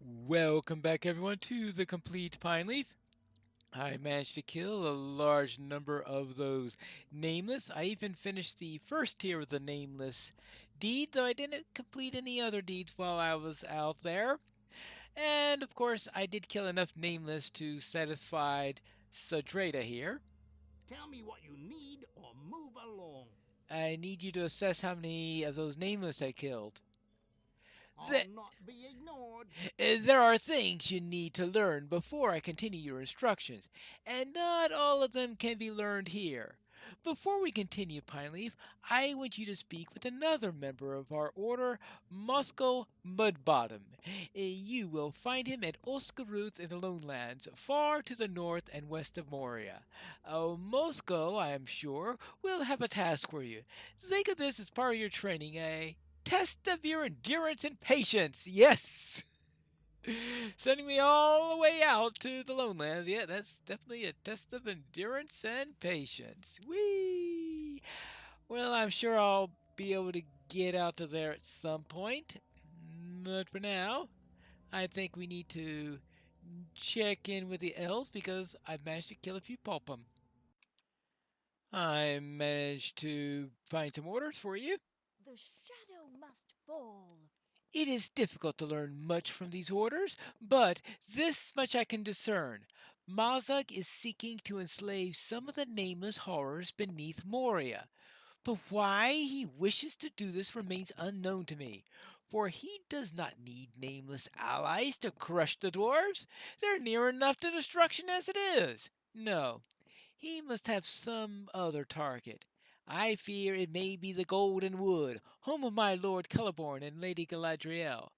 Welcome back everyone to the Complete Pineleaf. I managed to kill a large number of those nameless. I even finished the first tier of the nameless deed, though I didn't complete any other deeds while I was out there. And of course, I did kill enough nameless to satisfy Sadrada here. Tell me what you need or move along. I need you to assess how many of those nameless I killed. I'll Th- not be ignored. There are things you need to learn before I continue your instructions, and not all of them can be learned here. Before we continue, Pineleaf, I want you to speak with another member of our order, Moscow Mudbottom. You will find him at Oskaruth in the Lowlands, far to the north and west of Moria. Moscow, I am sure, will have a task for you. Think of this as part of your training, test of your endurance and patience. Yes! Sending me all the way out to the lowlands. Yeah, that's definitely a test of endurance and patience. Whee! Well, I'm sure I'll be able to get out to there at some point. But for now, I think we need to check in with the elves because I've managed to kill a few pulpum. I managed to find some orders for you. The shadow must fall. It is difficult to learn much from these orders, but this much I can discern. Mazag is seeking to enslave some of the nameless horrors beneath Moria. But why he wishes to do this remains unknown to me, for he does not need nameless allies to crush the dwarves. They're near enough to destruction as it is. No, he must have some other target. I fear it may be the Golden Wood, home of my Lord Celeborn and Lady Galadriel.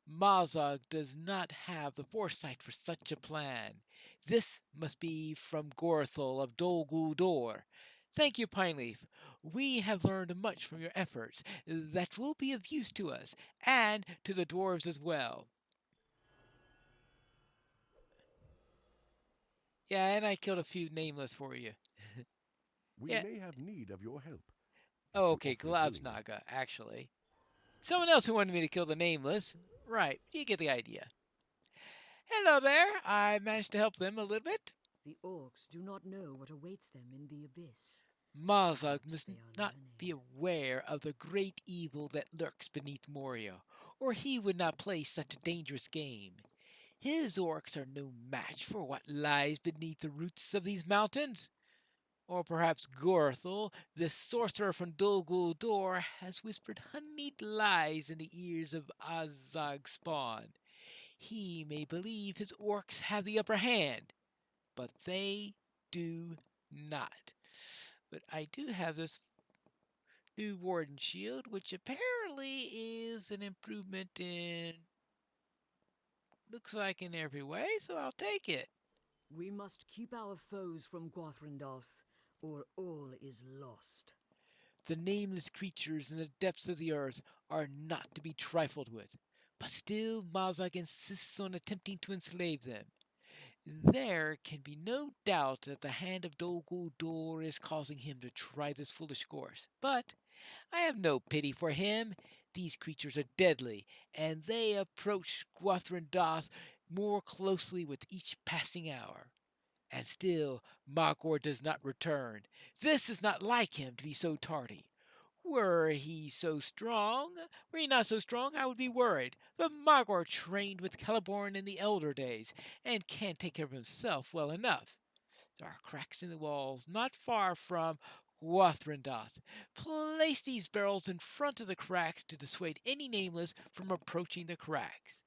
Mazog does not have the foresight for such a plan. This must be from Gorthel of Dol Guldur. Thank you, Pineleaf. We have learned much from your efforts that will be of use to us, and to the dwarves as well. Yeah, and I killed a few nameless for you. We Yeah. may have need of your help, if Oh, you okay, offer it willingly. Glaudsnaga, actually. Someone else who wanted me to kill the nameless. Right, you get the idea. Hello there. I managed to help them a little bit. The orcs do not know what awaits them in the abyss. Mazog Perhaps must they are not learning. be aware of the great evil that lurks beneath Moria, or he would not play such a dangerous game. His orcs are no match for what lies beneath the roots of these mountains. Or perhaps Gorthel, the sorcerer from Dol Guldur, has whispered honeyed lies in the ears of Azag's spawn. He may believe his orcs have the upper hand, but they do not. But I do have this new Warden Shield, which apparently is an improvement in, looks like in every way, so I'll take it. We must keep our foes from Gwathrendoth, or all is lost. The nameless creatures in the depths of the earth are not to be trifled with, but still Mazak insists on attempting to enslave them. There can be no doubt that the hand of Dol Guldur is causing him to try this foolish course. But I have no pity for him. These creatures are deadly, and they approach Gwathrendoth more closely with each passing hour. And still Magor does not return. This is not like him to be so tardy. Were he not so strong, I would be worried. But Magor trained with Celeborn in the elder days, and can take care of himself well enough. There are cracks in the walls not far from Wathrandoth. Place these barrels in front of the cracks to dissuade any nameless from approaching the cracks.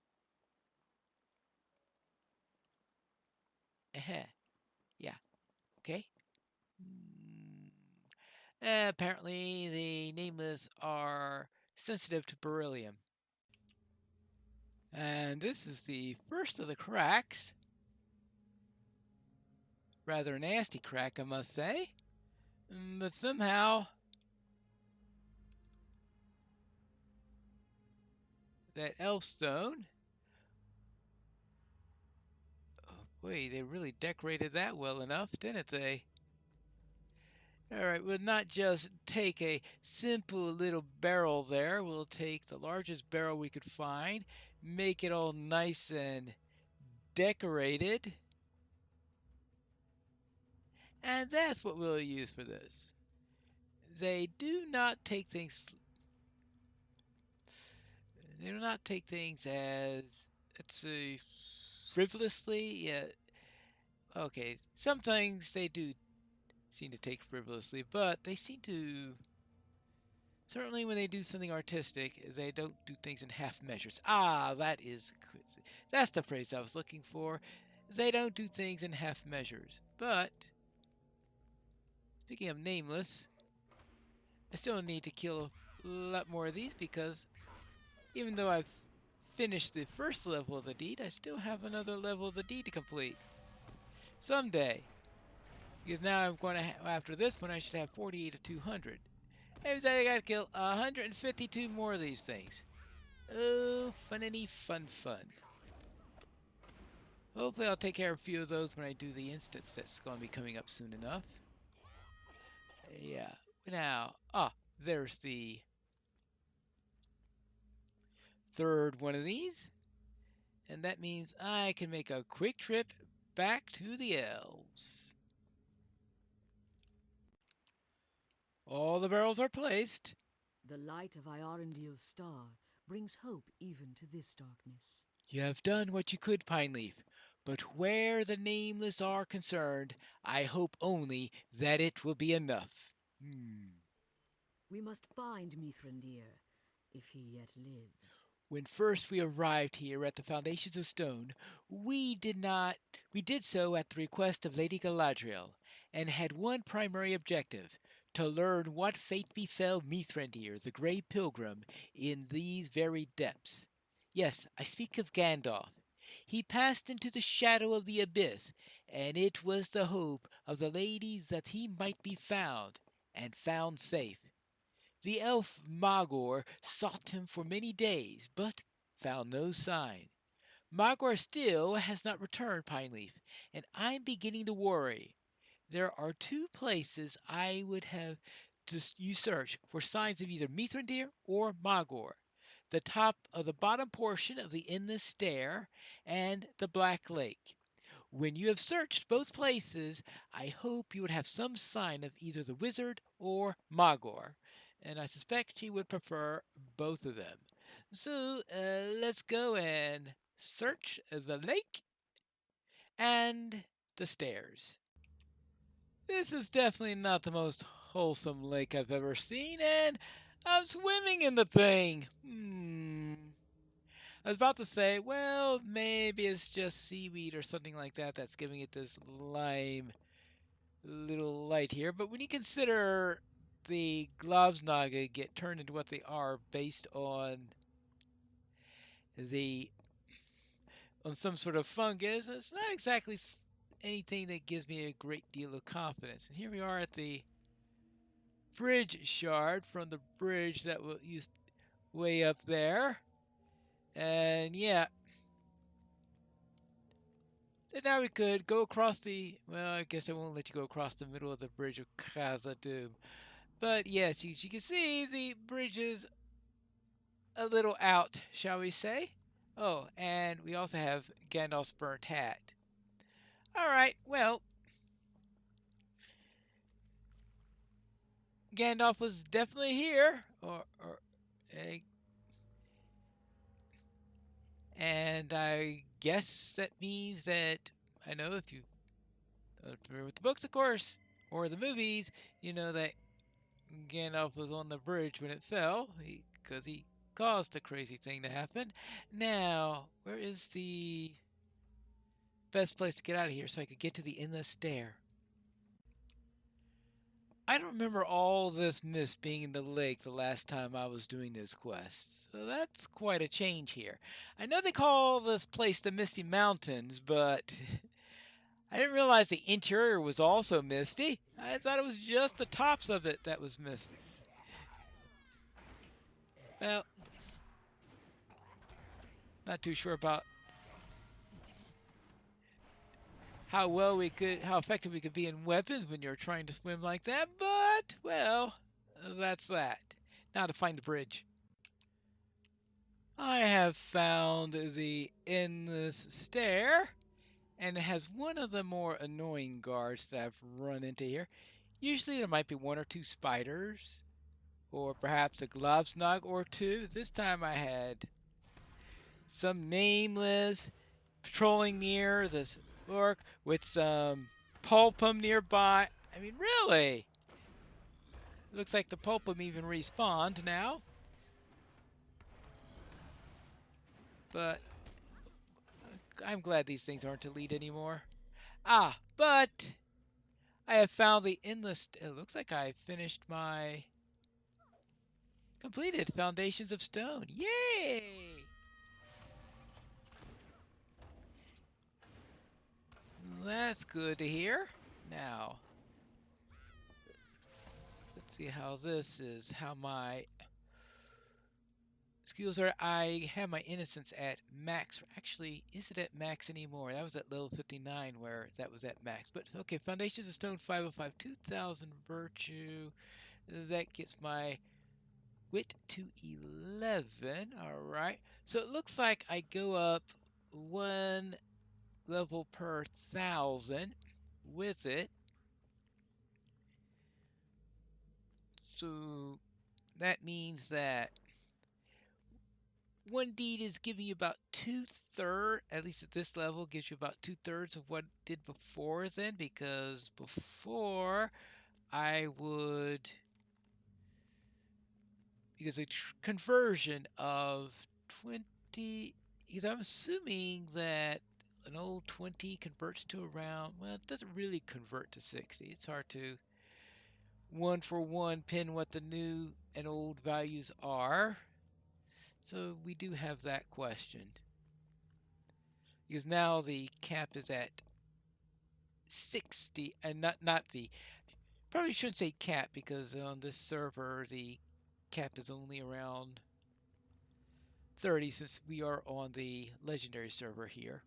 Yeah, okay. Apparently, the nameless are sensitive to beryllium. And this is the first of the cracks. Rather nasty crack, I must say. But somehow, that elfstone. Oh boy, they really decorated that well enough, didn't they? Alright, we'll not just take a simple little barrel there. We'll take the largest barrel we could find, make it all nice and decorated. And that's what we'll use for this. They do not take things as, let's see, frivolously. Yeah. Okay. Some things they do seem to take frivolously, but they seem to, certainly when they do something artistic, they don't do things in half measures. Ah, that's the phrase I was looking for. They don't do things in half measures. But speaking of nameless, I still need to kill a lot more of these because even though I've finished the first level of the deed, I still have another level of the deed to complete. Someday. Because now I'm going to, after this one, I should have 48 to 200. Maybe I gotta kill 152 more of these things. Oh, funnity fun fun. Hopefully I'll take care of a few of those when I do the instance that's going to be coming up soon enough. Yeah. Now, there's the third one of these. And that means I can make a quick trip back to the elves. All the barrels are placed. The light of Iorandiel's star brings hope even to this darkness. You have done what you could, Pineleaf, but where the nameless are concerned, I hope only that it will be enough. We must find Mithrandir, if he yet lives. When first we arrived here at the Foundations of Stone, we did so at the request of Lady Galadriel, and had one primary objective, to learn what fate befell Mithrandir, the Grey Pilgrim, in these very depths. Yes, I speak of Gandalf. He passed into the shadow of the abyss, and it was the hope of the ladies that he might be found, and found safe. The elf Magor sought him for many days, but found no sign. Magor still has not returned, Pineleaf, and I'm beginning to worry. There are two places I would have you search for signs of either Mithrandir or Magor. The top of the bottom portion of the endless stair and the Black Lake. When you have searched both places, I hope you would have some sign of either the wizard or Magor, and I suspect she would prefer both of them. So let's go and search the lake and the stairs. This is definitely not the most wholesome lake I've ever seen, and I'm swimming in the thing. I was about to say, well, maybe it's just seaweed or something like that that's giving it this lime little light here. But when you consider the Glavsnaga get turned into what they are based on some sort of fungus, it's not exactly anything that gives me a great deal of confidence. And here we are at the bridge shard from the bridge that was used way up there. And yeah. So now we could go across the, well, I guess I won't let you go across the middle of the bridge of Khazad-dûm. But yes, as you can see, the bridge is a little out, shall we say. Oh, and we also have Gandalf's burnt hat. Alright, well, Gandalf was definitely here, and I guess that means that, I know if you are familiar with the books, of course, or the movies, you know that Gandalf was on the bridge when it fell, because he caused the crazy thing to happen. Now, where is the best place to get out of here so I could get to the endless stair? I don't remember all this mist being in the lake the last time I was doing this quest, so that's quite a change here. I know they call this place the Misty Mountains, but I didn't realize the interior was also misty. I thought it was just the tops of it that was misty. Well, not too sure about how effective we could be in weapons when you're trying to swim like that, but, well, that's that. Now to find the bridge. I have found the endless stair, and it has one of the more annoying guards that I've run into here. Usually there might be one or two spiders, or perhaps a globsnog or two. This time I had some nameless patrolling near this orc with some pulpum nearby. I mean, really? Looks like the pulpum even respawned now. But I'm glad these things aren't elite anymore. Ah, but I have found the endless. It looks like I finished my completed Foundations of Stone. Yay! That's good to hear. Now, let's see how this is. How my skills are. I have my innocence at max. Actually, is it at max anymore? That was at level 59 where that was at max. But okay, Foundations of Stone 505, 2000 virtue. That gets my wit to 11. All right. So it looks like I go up one level per 1,000 with it. So that means that one deed is giving you about 2/3, at least at this level, gives you about 2/3 of what it did before then, because before I would, because a conversion of 20, because I'm assuming that an old 20 converts to around, well, it doesn't really convert to 60. It's hard to one for one pin what the new and old values are. So we do have that question. Because now the cap is at 60, and not the, probably shouldn't say cap, because on this server the cap is only around 30 since we are on the legendary server here.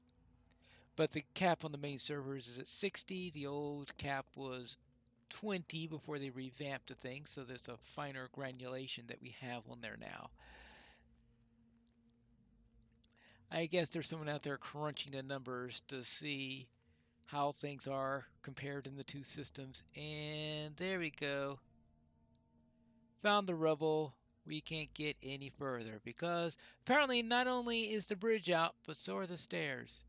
But the cap on the main servers is at 60. The old cap was 20 before they revamped the thing, so there's a finer granulation that we have on there now. I guess there's someone out there crunching the numbers to see how things are compared in the two systems. And there we go. Found the rubble. We can't get any further because apparently not only is the bridge out, but so are the stairs.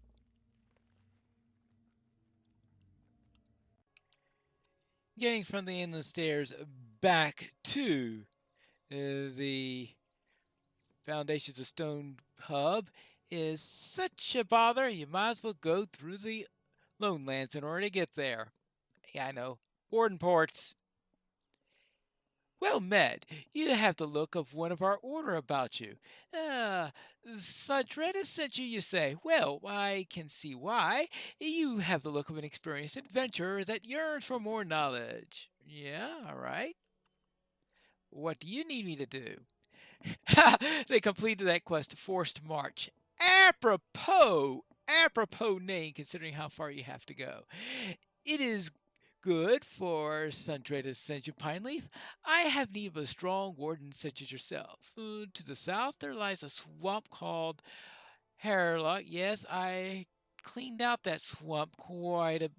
Getting from the endless stairs back to the Foundations of Stone hub is such a bother. You might as well go through the Lone Lands in order to get there. Yeah, I know. Warden ports. Well met. You have the look of one of our order about you. Sadretta sent you, you say. Well, I can see why. You have the look of an experienced adventurer that yearns for more knowledge. Yeah, all right. What do you need me to do? They completed that quest, Forced March. Apropos name, considering how far you have to go. It is good for Sundra to send you Pineleaf. I have need of a strong warden such as yourself. To the south, there lies a swamp called Harlock. Yes, I cleaned out that swamp quite a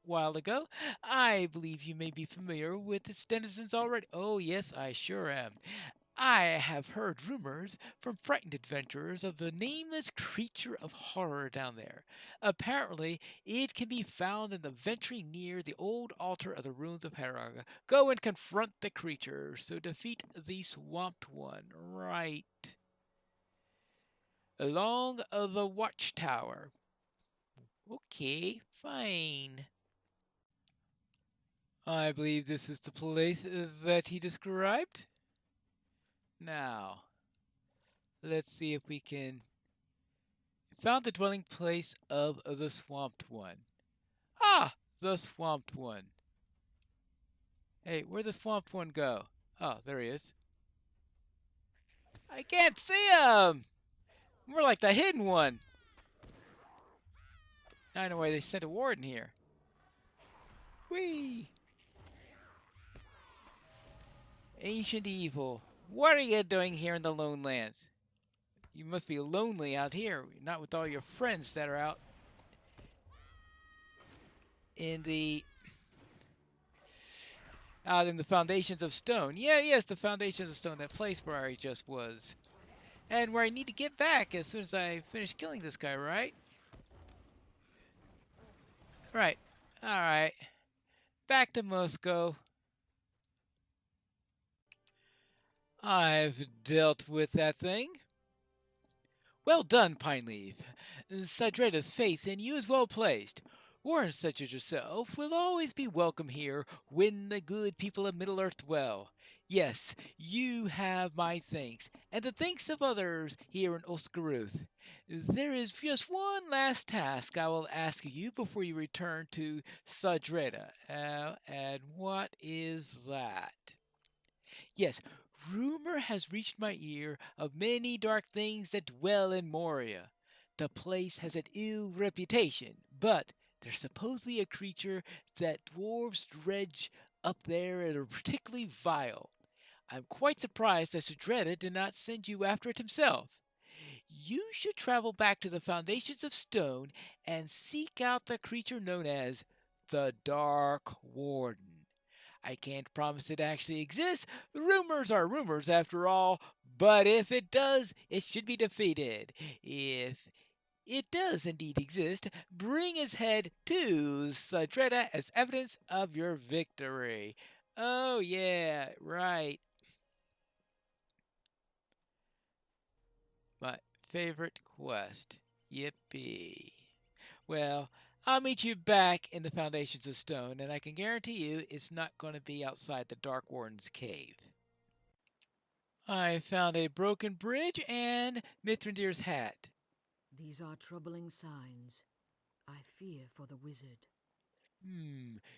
while ago. I believe you may be familiar with its denizens already. Oh, yes, I sure am. I have heard rumors from frightened adventurers of a nameless creature of horror down there. Apparently, it can be found in the ventry near the old altar of the ruins of Heraga. Go and confront the creature, so defeat the swamped one. Right. Along the watchtower. Okay, fine. I believe this is the place that he described. Now, let's see if we can found the dwelling place of the swamped one. Ah, the swamped one. Hey, where'd the swamped one go? Oh, there he is. I can't see him! More like the hidden one. I know why they sent a warden here. Whee! Ancient evil. What are you doing here in the Lone Lands? You must be lonely out here, not with all your friends that are out in the foundations of stone. Yeah, yes, the foundations of stone, that place where I just was. And where I need to get back as soon as I finish killing this guy, right? Right. Alright. Back to Moscow. I've dealt with that thing. Well done, Pineleaf. Sidretta's faith in you is well placed. Warriors such as yourself will always be welcome here when the good people of Middle-earth dwell. Yes, you have my thanks, and the thanks of others here in Oskaruth. There is just one last task I will ask of you before you return to Sidretta. And what is that? Yes, rumor has reached my ear of many dark things that dwell in Moria. The place has an ill reputation, but there's supposedly a creature that dwarves dredge up there that are particularly vile. I'm quite surprised that Sudretta did not send you after it himself. You should travel back to the foundations of stone and seek out the creature known as the Dark Warden. I can't promise it actually exists. Rumors are rumors after all. But if it does, it should be defeated. If it does indeed exist, bring his head to Sadretta as evidence of your victory. Oh, yeah, right. My favorite quest. Yippee. Well, I'll meet you back in the Foundations of Stone, and I can guarantee you it's not going to be outside the Dark Warden's cave. I found a broken bridge and Mithrandir's hat. These are troubling signs. I fear for the wizard.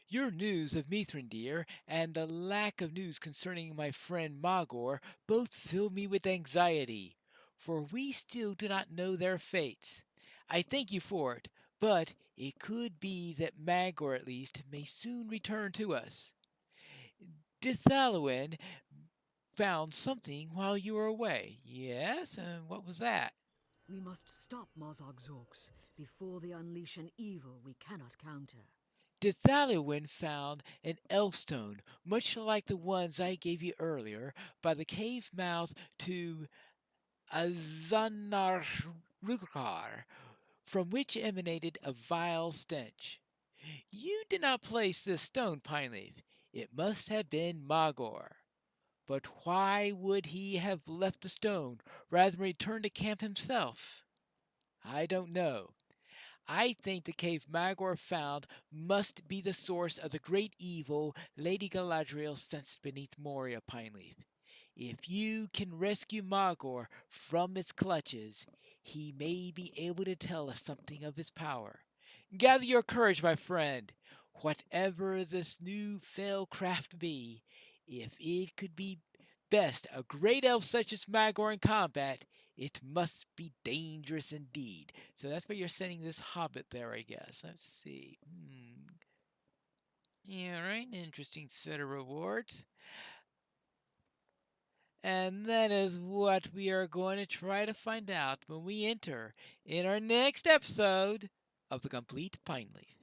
Your news of Mithrandir and the lack of news concerning my friend Magor both fill me with anxiety, for we still do not know their fates. I thank you for it, but it could be that Magor at least may soon return to us. Dithalwyn found something while you were away. Yes, and what was that? We must stop Mozarg's orcs before they unleash an evil we cannot counter. Dithalwyn found an elfstone, much like the ones I gave you earlier, by the cave mouth to Azanarukar, from which emanated a vile stench. You did not place this stone, Pineleaf. It must have been Magor. But why would he have left the stone rather than return to camp himself? I don't know. I think the cave Magor found must be the source of the great evil Lady Galadriel sensed beneath Moria, Pineleaf. If you can rescue Magor from its clutches, he may be able to tell us something of his power. Gather your courage, my friend. Whatever this new fell craft be, if it could be best a great elf such as Magor in combat, it must be dangerous indeed. So that's why you're sending this hobbit there, I guess. Let's see. Yeah, right. Interesting set of rewards. And that is what we are going to try to find out when we enter in our next episode of The Complete Pineleaf.